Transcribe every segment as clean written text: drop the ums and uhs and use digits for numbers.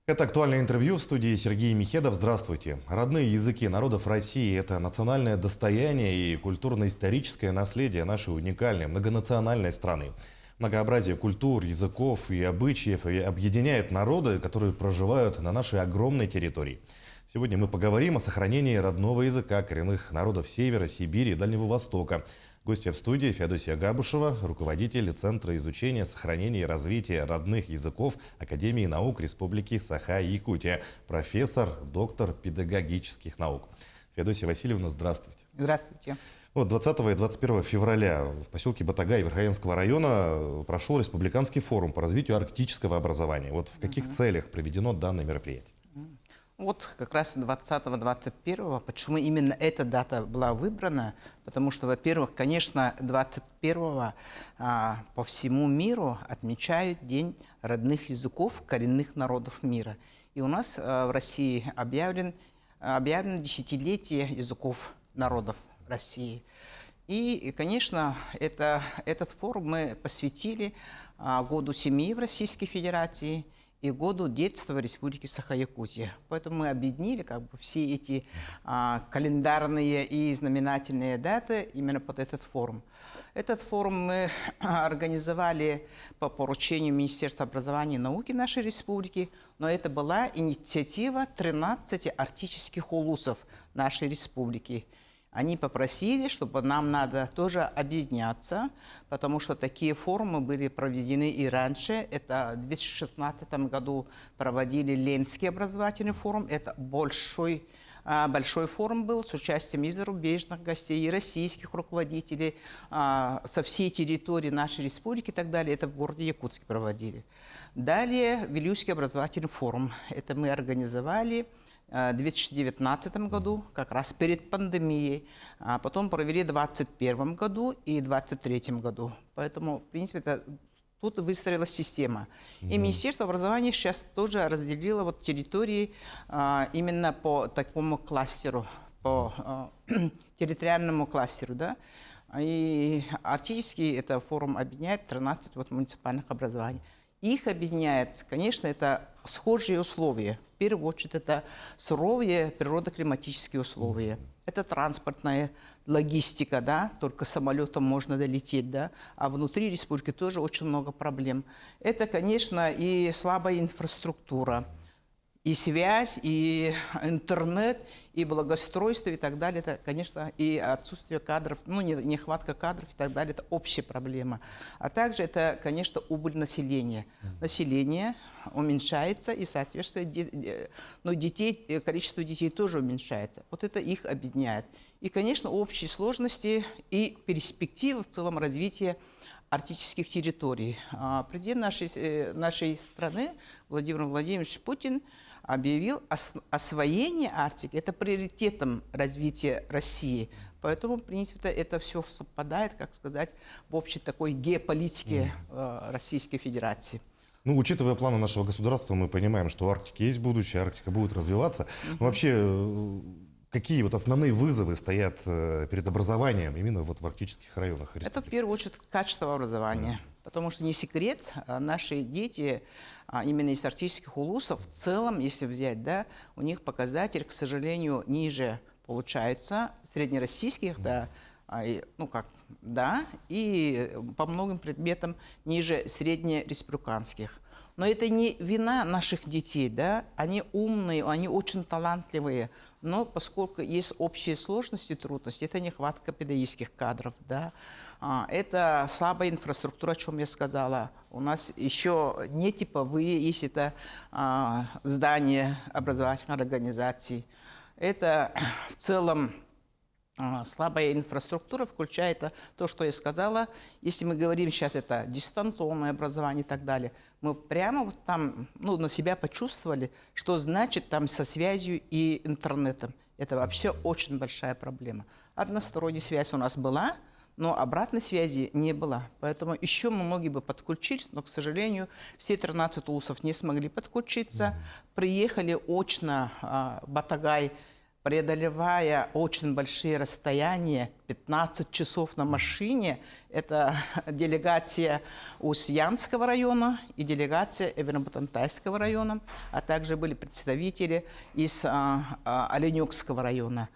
Это актуальное интервью в студии Сергей Михедов. Здравствуйте. Родные языки народов России – это национальное достояние и культурно-историческое наследие нашей уникальной многонациональной страны. Многообразие культур, языков и обычаев объединяет народы, которые проживают на нашей огромной территории. Сегодня мы поговорим о сохранении родного языка коренных народов Севера, Сибири и Дальнего Востока. Гостья в студии Феодосия Габушева, руководитель Центра изучения, сохранения и развития родных языков Академии наук Республики Саха-Якутия, профессор, доктор педагогических наук. Феодосия Васильевна, здравствуйте. Здравствуйте. 20 и 21 февраля в поселке Батагай Верхоянского района прошел республиканский форум по развитию арктического образования. Вот в каких целях проведено данное мероприятие? Вот как раз 20-21, почему именно эта дата была выбрана? Потому что, во-первых, конечно, 21 по всему миру отмечают День родных языков коренных народов мира. И у нас в России объявлено десятилетие языков народов России. И, конечно, этот форум мы посвятили году семьи в Российской Федерации и году детства в Республике Саха-Якутия. Поэтому мы объединили все эти календарные и знаменательные даты именно под этот форум. Этот форум мы организовали по поручению Министерства образования и науки нашей республики, но это была инициатива 13 арктических улусов нашей республики. Они попросили, чтобы нам надо тоже объединяться, потому что такие форумы были проведены и раньше. Это в 2016 году проводили Ленский образовательный форум. Это большой форум был с участием и зарубежных гостей, и российских руководителей со всей территории нашей республики и так далее. Это в городе Якутске проводили. Далее Вилюйский образовательный форум. Это мы организовали в 2019 году, как раз перед пандемией, а потом провели в 2021 году и 2023 году. Поэтому, в принципе, тут выстроилась система. И Министерство образования сейчас тоже разделило вот территории именно по такому кластеру, по территориальному кластеру. Да? И арктический это форум объединяет 13 муниципальных образований. Их объединяет, конечно, это схожие условия. В первую очередь, это суровые природно-климатические условия. Это транспортная логистика, да, только самолетом можно долететь, да, а внутри республики тоже очень много проблем. Это, конечно, и слабая инфраструктура, и связь, и интернет, и благоустройство и так далее. Это, конечно, и отсутствие кадров, нехватка кадров и так далее. Это общая проблема. А также это, конечно, убыль населения. Население уменьшается, и, соответственно, количество детей тоже уменьшается. Вот это их объединяет. И, конечно, общие сложности и перспективы в целом развития арктических территорий. Президент нашей страны Владимир Владимирович Путин объявил освоение Арктики. Это приоритетом развития России. Поэтому, в принципе, это все совпадает, как сказать, в общей такой геополитике Российской Федерации. Ну, учитывая планы нашего государства, мы понимаем, что у Арктики есть будущее, Арктика будет развиваться. Но вообще, какие вот основные вызовы стоят перед образованием именно вот в арктических районах республики? Это в первую очередь качество образования. Потому что не секрет, наши дети именно из арктических улусов в целом, если взять, да, у них показатель, к сожалению, ниже получается среднероссийских, да, и по многим предметам ниже среднереспубликанских. Но это не вина наших детей, да, они умные, они очень талантливые, но поскольку есть общие сложности и трудности, это нехватка педагогических кадров, да, это слабая инфраструктура, о чем я сказала. У нас еще не типовые, есть это здания образовательных организаций. Это в целом слабая инфраструктура, включая то, что я сказала. Если мы говорим сейчас, это дистанционное образование и так далее, мы прямо вот там на себя почувствовали, что значит там со связью и интернетом. Это вообще очень большая проблема. Односторонняя связь у нас была, но обратной связи не было. Поэтому еще многие бы подключились, но, к сожалению, все 13 улусов не смогли подключиться. Приехали очно Батагай преодолевая очень большие расстояния, 15 часов на машине, это делегация Устьянского района и делегация Эвернбатантайского района, а также были представители из Оленюкского района.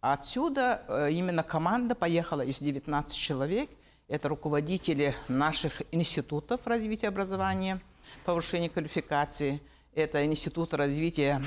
Отсюда именно команда поехала из 19 человек. Это руководители наших институтов развития образования, повышения квалификации, это Институт развития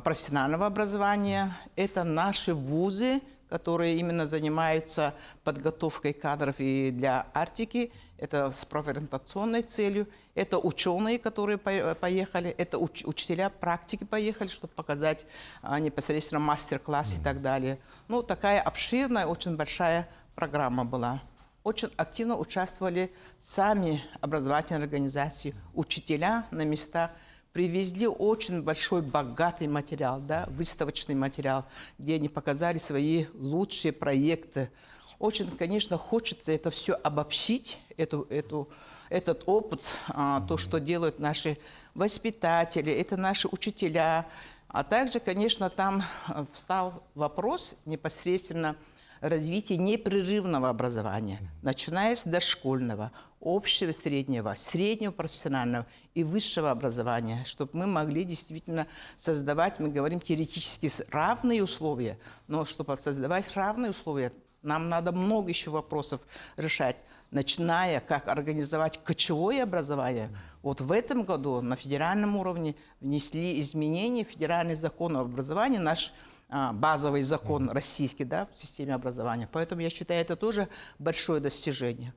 профессионального образования, это наши вузы, которые именно занимаются подготовкой кадров и для Арктики, это с профориентационной целью, это ученые, которые поехали, это учителя практики поехали, чтобы показать непосредственно мастер-класс и так далее. Ну, такая обширная, очень большая программа была. Очень активно участвовали сами образовательные организации, учителя на местах. Привезли очень большой, богатый материал, да, выставочный материал, где они показали свои лучшие проекты. Очень, конечно, хочется это все обобщить, этот опыт, то, что делают наши воспитатели, это наши учителя. А также, конечно, там встал вопрос непосредственно развития непрерывного образования, начиная с дошкольного, общего среднего, среднего профессионального и высшего образования, чтобы мы могли действительно создавать, мы говорим теоретически, равные условия, но чтобы создавать равные условия, нам надо много еще вопросов решать, начиная, как организовать кочевое образование. Вот в этом году на федеральном уровне внесли изменения в федеральный закон об образовании, наш базовый закон российский, да, в системе образования. Поэтому я считаю, это тоже большое достижение.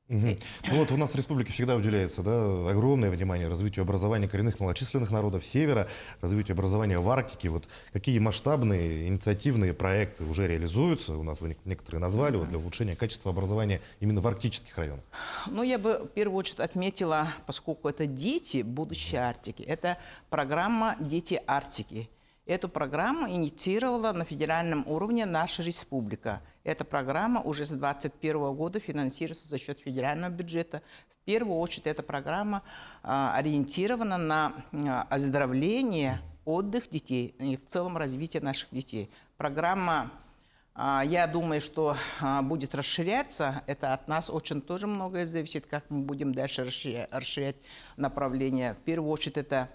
Ну вот у нас в республике всегда уделяется, да, огромное внимание развитию образования коренных малочисленных народов Севера, развитию образования в Арктике. Вот какие масштабные инициативные проекты уже реализуются, у нас вы некоторые назвали, вот, для улучшения качества образования именно в арктических районах? Ну, я бы в первую очередь отметила, поскольку это дети, будущее Арктики, это программа «Дети Арктики». Эту программу инициировала на федеральном уровне наша республика. Эта программа уже с 2021 года финансируется за счет федерального бюджета. В первую очередь эта программа ориентирована на оздоровление, отдых детей и в целом развитие наших детей. Программа, я думаю, что будет расширяться. Это от нас очень тоже многое зависит, как мы будем дальше расширять направление. В первую очередь это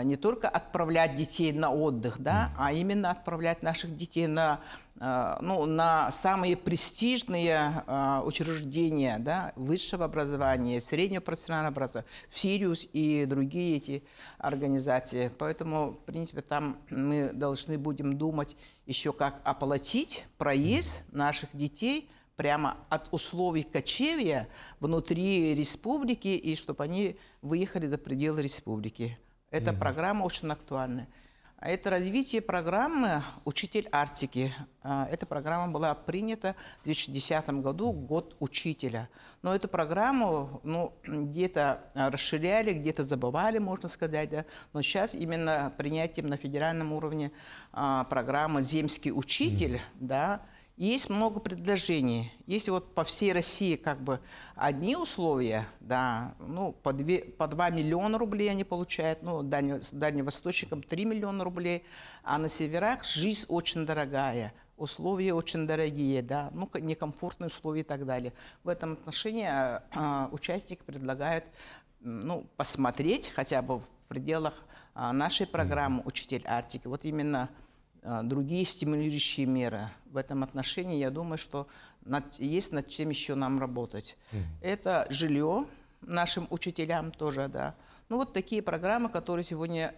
не только отправлять детей на отдых, да, а именно отправлять наших детей на самые престижные учреждения, да, высшего образования, среднего профессионального образования, в Сириус и другие эти организации. Поэтому, в принципе, там мы должны будем думать еще, как оплатить проезд наших детей прямо от условий кочевья внутри республики, и чтобы они выехали за пределы республики. Эта программа очень актуальна. Это развитие программы «Учитель Арктики». Эта программа была принята в 2010 году, год учителя. Но эту программу где-то расширяли, где-то забывали, можно сказать. Да? Но сейчас именно принятием на федеральном уровне программы «Земский учитель», да, есть много предложений. Если вот по всей России как бы одни условия, да, по 2 миллиона рублей они получают, с дальневосточником 3 миллиона рублей, а на северах жизнь очень дорогая, условия очень дорогие, да, некомфортные условия и так далее. В этом отношении участники предлагают посмотреть хотя бы в пределах нашей программы «Учитель Арктики». Вот именно другие стимулирующие меры. В этом отношении, я думаю, что есть над чем еще нам работать. Это жилье нашим учителям тоже, да. Вот такие программы, которые сегодня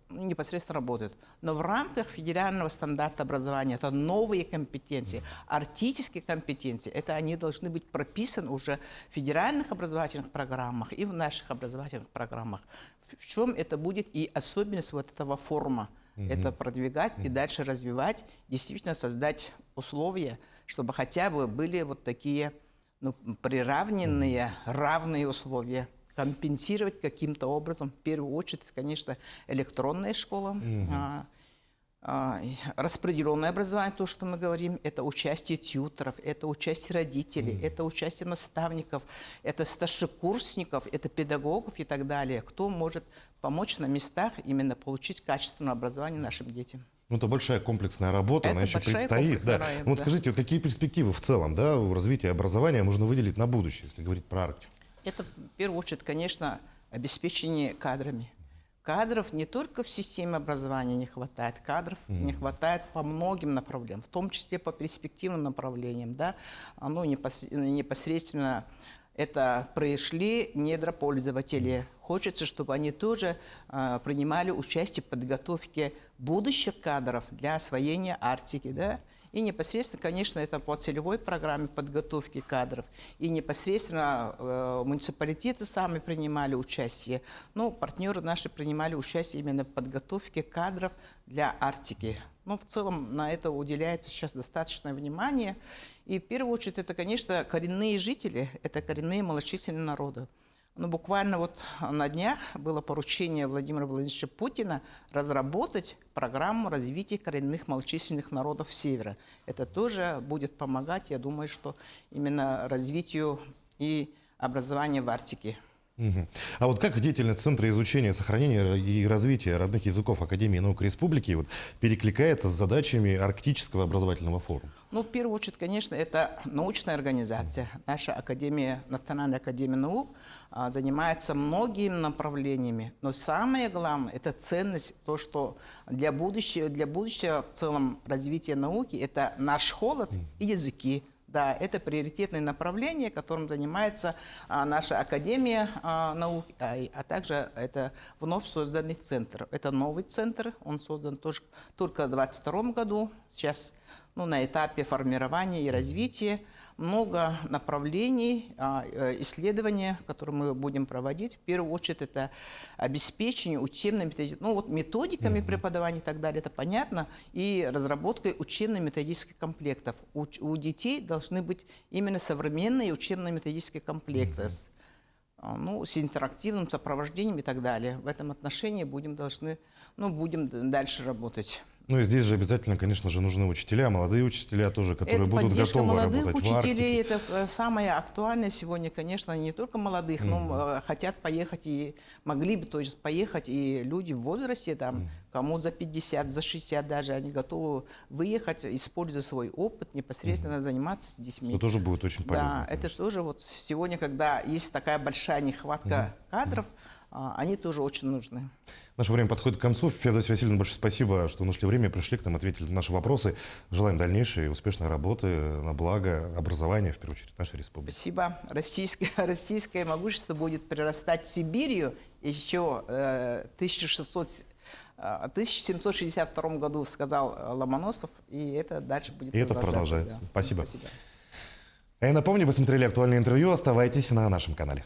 непосредственно работают. Но в рамках федерального стандарта образования это новые компетенции, арктические компетенции. Это они должны быть прописаны уже в федеральных образовательных программах и в наших образовательных программах. В чем это будет и особенность вот этого форума. Это продвигать и дальше развивать, действительно создать условия, чтобы хотя бы были вот такие приравненные, равные условия, компенсировать каким-то образом. В первую очередь, конечно, электронная школа, распределенное образование, то, что мы говорим, это участие тьюторов, это участие родителей, это участие наставников, это старшекурсников, это педагогов и так далее. Кто может помочь на местах именно получить качественное образование нашим детям. Ну, это большая комплексная работа, она Это еще большая предстоит. Да. комплексная работа, Ну, вот да. скажите, вот какие перспективы в целом, да, в развитии образования можно выделить на будущее, если говорить про Арктику? Это, в первую очередь, конечно, обеспечение кадрами. Кадров не только в системе образования не хватает, кадров не хватает по многим направлениям, в том числе по перспективным направлениям. Да? Оно непосредственно это пришли недропользователи. Хочется, чтобы они тоже принимали участие в подготовке будущих кадров для освоения Арктики. Да? И непосредственно, конечно, это по целевой программе подготовки кадров. И непосредственно муниципалитеты сами принимали участие. Ну, партнеры наши принимали участие именно в подготовке кадров для Арктики. Ну, в целом на это уделяется сейчас достаточное внимание. И в первую очередь это, конечно, коренные жители, это коренные малочисленные народы. Ну, буквально вот на днях было поручение Владимира Владимировича Путина разработать программу развития коренных малочисленных народов Севера. Это тоже будет помогать, я думаю, что именно развитию и образованию в Арктике. А вот как деятельность Центра изучения, сохранения и развития родных языков Академии наук Республики вот перекликается с задачами Арктического образовательного форума? Ну, в первую очередь, конечно, это научная организация. Наша Академия, Национальная академия наук занимается многими направлениями. Но самое главное – это ценность, то, что для будущего в целом развития науки – это наш холод и языки. Да, это приоритетное направление, которым занимается наша Академия наук, а также это вновь созданный центр. Это новый центр, он создан тоже только в 2022 году. Сейчас на этапе формирования и развития. Много направлений исследования, которые мы будем проводить. В первую очередь это обеспечение методиками преподавания и так далее, это понятно, и разработкой учебно-методических комплектов. У детей должны быть именно современные учебно-методические комплекты с интерактивным сопровождением и так далее. В этом отношении будем дальше работать. Ну и здесь же обязательно, конечно же, нужны учителя, молодые учителя тоже, которые будут готовы работать в учителей, Арктике. это самое актуальное сегодня, конечно, не только молодых, но хотят поехать и могли бы тоже поехать и люди в возрасте, там, кому за 50, за 60 даже, они готовы выехать, используя свой опыт, непосредственно заниматься с детьми. Это тоже будет очень полезно. Да, это тоже вот сегодня, когда есть такая большая нехватка кадров, они тоже очень нужны. Наше время подходит к концу. Феодосия Васильевна, большое спасибо, что нашли время, пришли к нам, ответили на наши вопросы. Желаем дальнейшей успешной работы на благо образования, в первую очередь, нашей республики. Спасибо. Российское могущество будет прирастать Сибирью еще в 1762 году, сказал Ломоносов, и это дальше будет продолжаться. И это продолжается. Да. Спасибо. Спасибо. А я напомню, вы смотрели актуальное интервью. Оставайтесь на нашем канале.